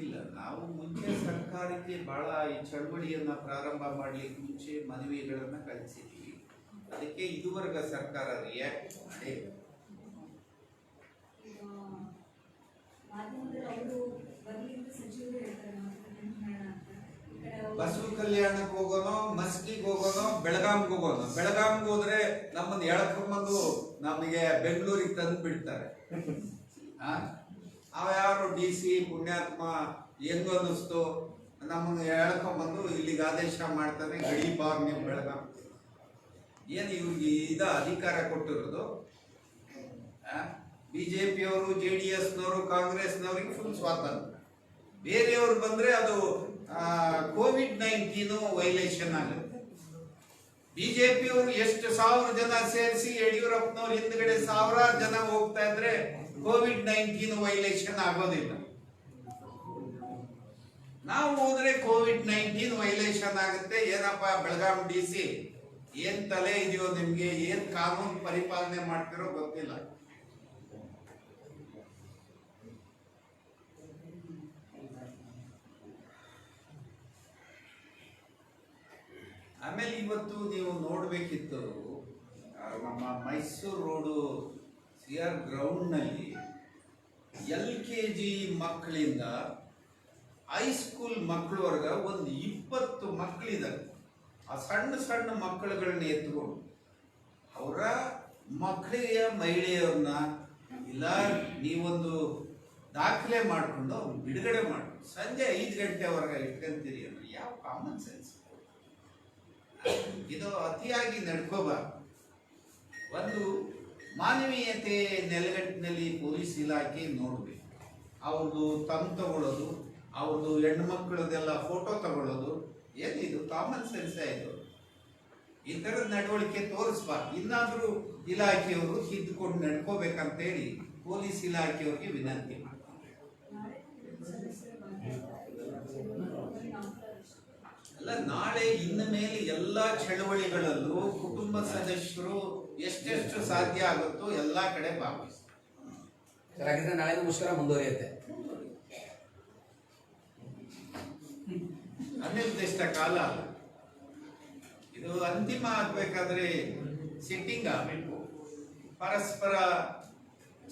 ಇಲ್ಲ, ನಾವು ಮುಂಚೆ ಸರ್ಕಾರಕ್ಕೆ ಬಹಳ ಈ ಚಳವಳಿಯನ್ನ ಪ್ರಾರಂಭ ಮಾಡ್ಲಿಕ್ಕೆ ಮುಂಚೆ ಮನವಿಗಳನ್ನ ಕಳಿಸಿದ್ವಿ. ಅದಕ್ಕೆ ಇದುವರೆಗೆ ಸರ್ಕಾರ ರಿಯಾಕ್ಟ್ ಮಾಡಿ ಬಸವ ಕಲ್ಯಾಣಕ್ಕೆ ಹೋಗೋಣ, ಮಸ್ಕಿಗೆ ಹೋಗೋಣ, ಬೆಳಗಾಂಗೆ ಹೋಗೋಣ. ಬೆಳಗಾಂಗೆ ಹೋದ್ರೆ ನಮ್ಮನ್ನ ಎಳ್ಕೊಂಬಂದು ನಮಗೆ ಬೆಂಗಳೂರಿಗೆ ತಂದು ಬಿಡ್ತಾರೆ. ಅವ ಯಾರು ಡಿ ಸಿ ಪುಣ್ಯಾತ್ಮ ಹೆಂಗ ಅನ್ನಿಸ್ತು, ನಮ್ಮನ್ನು ಎಳ್ಕೊಂಬಂದು ಇಲ್ಲಿಗೆ ಆದೇಶ ಮಾಡ್ತಾನೆ, ಗಡಿ ಬಾಗ್ ನೀವು ಬೆಳಗಾಂ. ಏನು ಇವ್ರಿಗೆ ಅಧಿಕಾರ ಕೊಟ್ಟಿರೋದು? ಬಿಜೆಪಿಯವರು, JDS ನವರು, ಕಾಂಗ್ರೆಸ್ನವ್ರಿಗೆ ಫುಲ್ ಸ್ವಾತಂತ್ರ್ಯ. ಬೇರೆಯವ್ರು ಬಂದ್ರೆ ಅದು COVID-19 ವೈಲೇಷನ್ ಆಗುತ್ತೆ. ಬಿಜೆಪಿಯವರು ಎಷ್ಟು 1000 ಜನ ಸೇರಿಸಿ ಯಡಿಯೂರಪ್ಪನವ್ರು ಹಿಂದ್ಗಡೆ 1000 ಜನ ಹೋಗ್ತಾ ಇದ್ರೆ COVID-19 ವೈಲೇಷನ್ ಆಗೋದಿಲ್ಲ. ನಾವು ಹೋದ್ರೆ COVID-19 ವೈಲೇಷನ್ ಆಗುತ್ತೆ. ಏನಪ್ಪ ಬೆಳಗಾಂ DC, ಏನ್ ತಲೆ ಇದೆಯೋ ನಿಮ್ಗೆ? ಏನ್ ಕಾನೂನು ಪರಿಪಾಲನೆ ಮಾಡ್ತಿರೋ ಗೊತ್ತಿಲ್ಲ. ಆಮೇಲೆ ಇವತ್ತು ನೀವು ನೋಡ್ಬೇಕಿತ್ತು, ನಮ್ಮ ಮೈಸೂರು ರೋಡು CR ಗ್ರೌಂಡ್ನಲ್ಲಿ LKG ಮಕ್ಕಳಿಂದ ಹೈಸ್ಕೂಲ್ ಮಕ್ಕಳವರೆಗ ಒಂದು 20 ಮಕ್ಕಳಿದ್ದಾರೆ. ಆ ಸಣ್ಣ ಸಣ್ಣ ಮಕ್ಕಳುಗಳನ್ನ ಎತ್ಕೊಂಡು ಅವರ ಮಕ್ಕಳಿಗೆ, ಮಹಿಳೆಯರನ್ನ ಇಲ್ಲ ನೀವೊಂದು ದಾಖಲೆ ಮಾಡಿಕೊಂಡು ಅವ್ರು ಬಿಡುಗಡೆ ಮಾಡಿ ಸಂಜೆ 5 ಗಂಟೆವರೆಗೆ ಇಟ್ಕೊಂತೀರಿ ಅಂದ್ರೆ ಯಾವ ಕಾಮನ್ ಸೆನ್ಸ್? ಇದು ಅತಿಯಾಗಿ ನಡ್ಕೋಬಾರ್ದು. ಒಂದು ಮಾನವೀಯತೆ ನೆಲೆಗಟ್ಟಿನಲ್ಲಿ ಪೊಲೀಸ್ ಇಲಾಖೆ ನೋಡ್ಬೇಕು. ಅವ್ರದ್ದು ತಗೊಳ್ಳೋದು, ಅವ್ರದ್ದು ಹೆಣ್ಮಕ್ಳದೆಲ್ಲ ಫೋಟೋ ತಗೊಳ್ಳೋದು, ಏನಿದು ಕಾಮನ್ ಸೆನ್ಸ್ ಆಯ್ತು? ಈ ತರದ ನಡವಳಿಕೆ ತೋರಿಸ್ಬಾರ್ದು. ಇನ್ನಾದ್ರೂ ಇಲಾಖೆಯವರು ತಿದ್ದುಕೊಂಡು ನಡ್ಕೋಬೇಕಂತೇಳಿ ಪೊಲೀಸ್ ಇಲಾಖೆಯವ್ರಿಗೆ ವಿನಂತಿ ಮಾಡ್ತಾರೆ. ಅಲ್ಲ, ನಾಳೆ ಇನ್ನು ಮೇಲೆ ಎಲ್ಲ ಚಳವಳಿಗಳಲ್ಲೂ ಕುಟುಂಬ ಸದಸ್ಯರು ಎಷ್ಟೆಷ್ಟು ಸಾಧ್ಯ ಆಗುತ್ತೋ ಎಲ್ಲಾ ಕಡೆ ಭಾಗವಹಿಸ್ತಾರೆ. ಹಾಗಿದ್ರೆ ನಾಳೆ ಮುಷ್ಕರ ಮುಂದುವರಿಯುತ್ತೆ. ಅನಿರ್ದಿಷ್ಟ ಕಾಲ ಅಲ್ಲ, ಇದು ಅಂತಿಮ ಆಗ್ಬೇಕಾದ್ರೆ ಸಿಟ್ಟಿಂಗ್ ಆಗಬೇಕು, ಪರಸ್ಪರ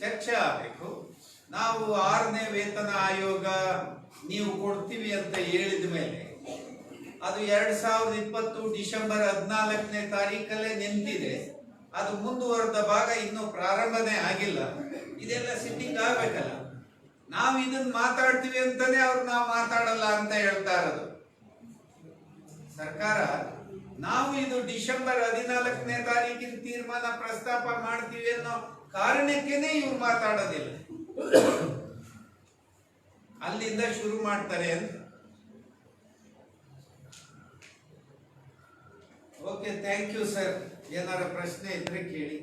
ಚರ್ಚೆ ಆಗಬೇಕು. ನಾವು 6ನೇ ವೇತನ ಆಯೋಗ ನೀವು ಕೊಡ್ತೀವಿ ಅಂತ ಹೇಳಿದ ಮೇಲೆ ಅದು 2020 ಡಿಸೆಂಬರ್ 14ನೇ ತಾರೀಕಲ್ಲೇ ನಿಂತಿದೆ. ಅದು ಮುಂದುವರೆದ ಭಾಗ ಇನ್ನೂ ಪ್ರಾರಂಭನೇ ಆಗಿಲ್ಲ. ಇದೆಲ್ಲ ಸಿಟ್ಟಿಂಗ್ ಆಗ್ಬೇಕಲ್ಲ. ನಾವು ಇದನ್ನ ಮಾತಾಡ್ತೀವಿ ಅಂತಾನೆ ಅವ್ರು ನಾವು ಮಾತಾಡಲ್ಲ ಅಂತ ಹೇಳ್ತಾ ಇರೋದು. ಸರ್ಕಾರ ನಾವು ಇದು ಡಿಸೆಂಬರ್ 14ನೇ ತಾರೀಕಿನ ತೀರ್ಮಾನ ಪ್ರಸ್ತಾಪ ಮಾಡ್ತೀವಿ ಅನ್ನೋ ಕಾರಣಕ್ಕೇನೆ ಇವ್ರು ಮಾತಾಡೋದಿಲ್ಲ. ಅಲ್ಲಿಂದ ಶುರು ಮಾಡ್ತಾರೆ ಅಂತ. Okay, thank you sir. ಏನಾರ ಪ್ರಶ್ನೆ ಇದ್ರೆ ಕೇಳಿ.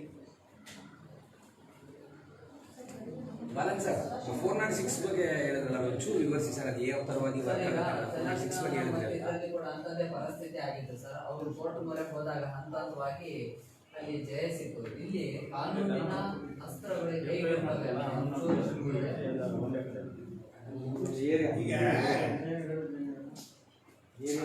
ಬಾಲನ್ ಸರ್, 406 ಬಗ್ಗೆ ಹೇಳಿದ್ರಲ್ಲ, ಒಂಚೂರು ವಿವರಿಸಿ ಸರ್. ಅದು ಯಾವ ತರವಾಗಿ ಸರ್, ಈಗ ಇದರಲ್ಲಿ ಕೂಡ ಅಂತದೇ ಪರಿಸ್ಥಿತಿ ಆಗಿತ್ತು ಸರ್. ಅವರು ಕೋರ್ಟ್ ಮೊರೆ ಹೋದಾಗ ಹಂತವಾಗಿ ಅಲ್ಲಿ ಜಯ ಸಿಕ್ತು. ಇಲ್ಲಿ ಕಾನೂನಿನ ಅಸ್ತ್ರಗಳು ಹೇಗೆ ಇರ್ತವೆ ಅಲ್ಲ,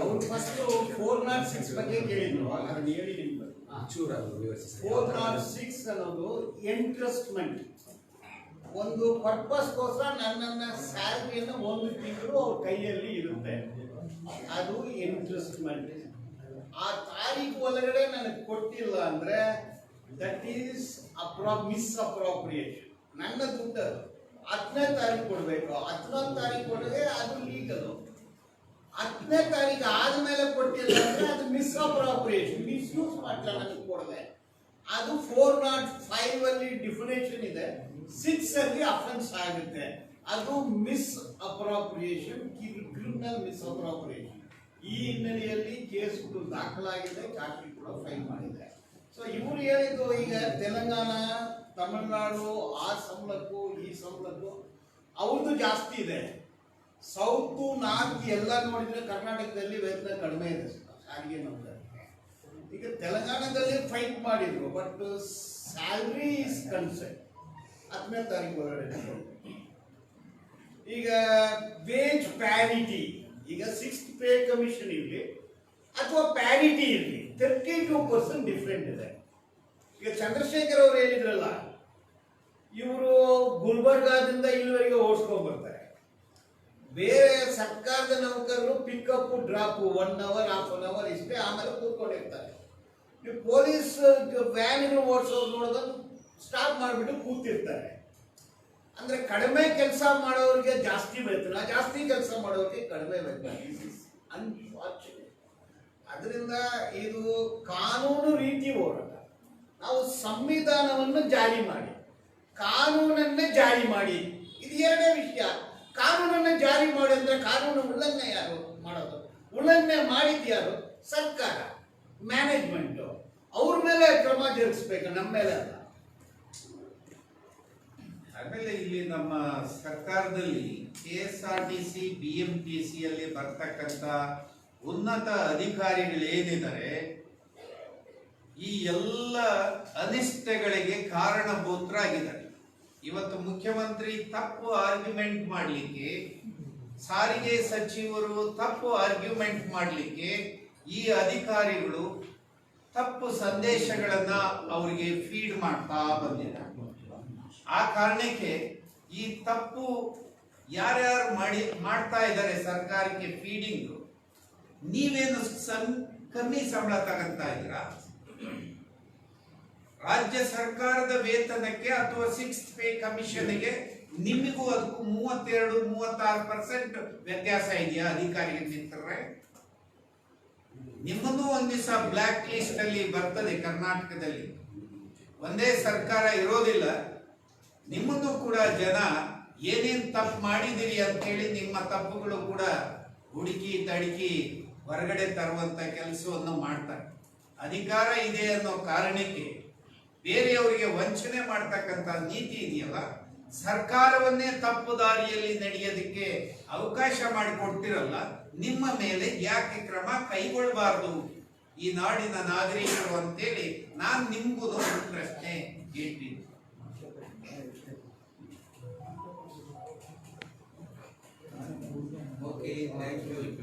ಅವ್ರು ಫಸ್ಟ್ 406 ಬಗ್ಗೆ ಕೇಳಿದ್ರು. ಅದನ್ನ ಹೇಳಿ ನಿಮ್ಗೆ ಚೂರು ಅದು ವಿವರಿಸಿ ಸರ್. 406 ಅನ್ನೋದು ಎಂಟ್ರೆಸ್ಟ್ಮೆಂಟ್. ಒಂದು ಪರ್ಪಸ್ಗೋಸ್ಕರ ನನ್ನ ಸ್ಯಾಲರಿಯನ್ನು 1 ತಿಂಗಳು ಅವ್ರ ಕೈಯಲ್ಲಿ ಇರುತ್ತೆ. ಅದು ಇಂಟ್ರೆಸ್ಟ್ಮೆಂಟ್. ಆ ತಾರೀಕು ಒಳಗಡೆ ನನಗೆ ಕೊಟ್ಟಿಲ್ಲ ಅಂದ್ರೆ ದಟ್ ಈಸ್ ಮಿಸ್ಅಪ್ರಾಪ್ರಿಯೇಷನ್. ನನ್ನ ದುಡ್ಡು ಅದು 10ನೇ ತಾರೀಕು ಕೊಡಬೇಕು, 11 ತಾರೀಕು ಒಳಗೆ ಅದು ಲೀಗಲ್. 10ನೇ ತಾರೀಕು ಆದ್ಮೇಲೆ ಕೊಟ್ಟಿಲ್ಲ ಅಂದ್ರೆ ಅದು ಮಿಸ್ಅಪ್ರಾಪ್ರಿಯೇಷನ್, ಮಿಸ್ಯೂಸ್ ಮಾಡ್ತಾ ನನಗೆ ಕೊಡದೆ. ಅದು 405 ಅಲ್ಲಿ ಡಿಫಿನೇಷನ್ ಇದೆ, 6 ಅಲ್ಲಿ ಅಫೆನ್ಸ್ ಆಗುತ್ತೆ. ಅದು ಮಿಸ್ಅಪ್ರಾಪ್ರಿಯೇಷನ್, ಕ್ರಿಮಿನಲ್ ಮಿಸ್ಅಪ್ರಾಪ್ರಿಯೇಷನ್. ಈ ಹಿನ್ನೆಲೆಯಲ್ಲಿ ಕೇಸ್ಗಳು ದಾಖಲಾಗಿದೆ, ಚಾರ್ಜ್ ಕೂಡ ಫೈಲ್ ಮಾಡಿದೆ. ಸೊ ಇವರು ಹೇಳಿದ್ದು ಈಗ ತೆಲಂಗಾಣ, ತಮಿಳುನಾಡು ಆ ಸಂಬಳಕ್ಕೂ ಈ ಸಂಬಳಕ್ಕೂ ಅವ್ರದ್ದು ಜಾಸ್ತಿ ಇದೆ. ಸೌತ್ ನಾರ್ತ್ ಎಲ್ಲ ನೋಡಿದ್ರೆ ಕರ್ನಾಟಕದಲ್ಲಿ ವೇತನ ಕಡಿಮೆ ಇದೆ ಸಾರಿಗೆ ನೌಕರರಿಗೆ. ಈಗ ತೆಲಂಗಾಣದಲ್ಲಿ ಫೈಟ್ ಮಾಡಿದ್ರು, ಬಟ್ ಸ್ಯಾಲ್ರಿ ಇಸ್ ಕನ್ಸರ್ನ್ 10ನೇ ತಾರೀಕು ಒಳಗಡೆ. ಈಗ ವೇಜ್ ಪ್ಯಾರಿಟಿ, ಈಗ 6th ಪೇ ಕಮಿಷನ್ ಇರಲಿ ಅಥವಾ ಪ್ಯಾರಿಟಿ ಇರಲಿ, 32% ಡಿಫ್ರೆಂಟ್ ಇದೆ. ಈಗ ಚಂದ್ರಶೇಖರ್ ಅವರು ಹೇಳಿದ್ರಲ್ಲ, ಇವರು ಗುಲ್ಬರ್ಗಾದಿಂದ ಇಲ್ಲಿವರೆಗೆ ಓಡಿಸ್ಕೊಂಡು ಬರ್ತಾರೆ. ಬೇರೆ ಸರ್ಕಾರದ ನೌಕರರು ಪಿಕಪ್ ಡ್ರಾಪ್ 1 hour 1/2 hour ಇಷ್ಟೇ, ಆಮೇಲೆ ಕೂತ್ಕೊಂಡಿರ್ತಾರೆ. ನೀವು ಪೊಲೀಸ್ ವ್ಯಾನ್ ಓಡಿಸೋರು ನೋಡಿದ್ರೆ ಸ್ಟಾಪ್ ಮಾಡಿಬಿಟ್ಟು ಕೂತಿರ್ತಾರೆ. ಅಂದ್ರೆ ಕಡಿಮೆ ಕೆಲಸ ಮಾಡೋರಿಗೆ ಜಾಸ್ತಿ ವೇತನ, ಜಾಸ್ತಿ ಕೆಲಸ ಮಾಡೋರಿಗೆ ಕಡಿಮೆ ವೇತನ. ಅನ್ಫಾರ್ಚುನೇಟ್. ಅದರಿಂದ ಇದು ಕಾನೂನು ರೀತಿ ಹೋರಾಟ. ನಾವು ಸಂವಿಧಾನವನ್ನು ಜಾರಿ ಮಾಡಿ, ಕಾನೂನನ್ನೇ ಜಾರಿ ಮಾಡಿ, ಇದು ಎರಡೇ ವಿಷಯ. ಕಾನೂನನ್ನ ಜಾರಿ ಮಾಡಿ ಅಂದ್ರೆ ಕಾನೂನು ಉಲ್ಲಂಘನೆ ಯಾರು ಮಾಡೋದು? ಉಲ್ಲಂಘನೆ ಮಾಡಿದ್ಯಾರು? ಸರ್ಕಾರ, ಮ್ಯಾನೇಜ್ಮೆಂಟ್. ಅವ್ರ ಮೇಲೆ ಕ್ರಮ ಜರುಗಿಸ್ಬೇಕು, ನಮ್ಮ ಮೇಲೆ ಅಲ್ಲ. ಆಮೇಲೆ ಇಲ್ಲಿ ನಮ್ಮ ಸರ್ಕಾರದಲ್ಲಿ KSRTC BMTC ಅಲ್ಲಿ ಬರ್ತಕ್ಕಂಥ ಉನ್ನತ ಅಧಿಕಾರಿಗಳೇನಿದ್ದಾರೆ, ಈ ಎಲ್ಲ ಅನಿಷ್ಟಗಳಿಗೆ ಕಾರಣಭೂತರಾಗಿದ್ದಾರೆ. ಇವತ್ತು ಮುಖ್ಯಮಂತ್ರಿ ತಪ್ಪು ಆರ್ಗ್ಯುಮೆಂಟ್ ಮಾಡಲಿಕ್ಕೆ, ಸಾರಿಗೆ ಸಚಿವರು ತಪ್ಪು ಆರ್ಗ್ಯುಮೆಂಟ್ ಮಾಡಲಿಕ್ಕೆ, ಈ ಅಧಿಕಾರಿಗಳು ತಪ್ಪು ಸಂದೇಶಗಳನ್ನ ಅವರಿಗೆ ಫೀಡ್ ಮಾಡ್ತಾ ಬಂದಿದ್ದಾರೆ. ಆ ಕಾರಣಕ್ಕೆ ಈ ತಪ್ಪು ಯಾರ್ಯಾರು ಮಾಡ್ತಾ ಇದ್ದಾರೆ ಸರ್ಕಾರಕ್ಕೆ ಫೀಡಿಂಗ್, ನೀವೇನು ಕಮ್ಮಿ ಸಂಬಳ ತಗೊಂತ ಇದ್ದೀರಾ? ರಾಜ್ಯ ಸರ್ಕಾರದ ವೇತನಕ್ಕೆ ಅಥವಾ 6th ಪೇ ಕಮಿಷನ್ಗೆ ನಿಮಗೂ ಅದಕ್ಕೂ 32-36% ವ್ಯತ್ಯಾಸ ಇದೆಯಾ? ಅಧಿಕಾರಿಗೆ ನಿಂತರೆ ನಿಮ್ಮನ್ನು ಒಂದ್ ದಿವಸ ಬ್ಲಾಕ್ ಲಿಸ್ಟ್ ಅಲ್ಲಿ ಬರ್ತದೆ. ಕರ್ನಾಟಕದಲ್ಲಿ ಒಂದೇ ಸರ್ಕಾರ ಇರೋದಿಲ್ಲ, ನಿಮ್ಮನ್ನು ಕೂಡ ಜನ ಏನೇನ್ ತಪ್ಪು ಮಾಡಿದಿರಿ ಅಂತ ಹೇಳಿ ನಿಮ್ಮ ತಪ್ಪುಗಳು ಕೂಡ ಹುಡುಕಿ ತಡುಕಿ ಹೊರಗಡೆ ತರುವಂತ ಕೆಲಸವನ್ನು ಮಾಡ್ತಾರೆ. ಅಧಿಕಾರ ಇದೆ ಅನ್ನೋ ಕಾರಣಕ್ಕೆ ಬೇರೆಯವರಿಗೆ ವಂಚನೆ ಮಾಡ್ತಕ್ಕಂಥ ನೀತಿ ಇದೆಯಲ್ಲ, ಸರ್ಕಾರವನ್ನೇ ತಪ್ಪು ದಾರಿಯಲ್ಲಿ ನಡೆಯೋದಕ್ಕೆ ಅವಕಾಶ ಮಾಡಿಕೊಡ್ತಿರಲ್ಲ, ನಿಮ್ಮ ಮೇಲೆ ಯಾಕೆ ಕ್ರಮ ಕೈಗೊಳ್ಳಬಾರದು ಈ ನಾಡಿನ ನಾಗರಿಕರು ಅಂತೇಳಿ ನಾನು ನಿಮ್ಗೂ ಪ್ರಶ್ನೆ ಕೇಳ್ತೀನಿ. Okay, thank you.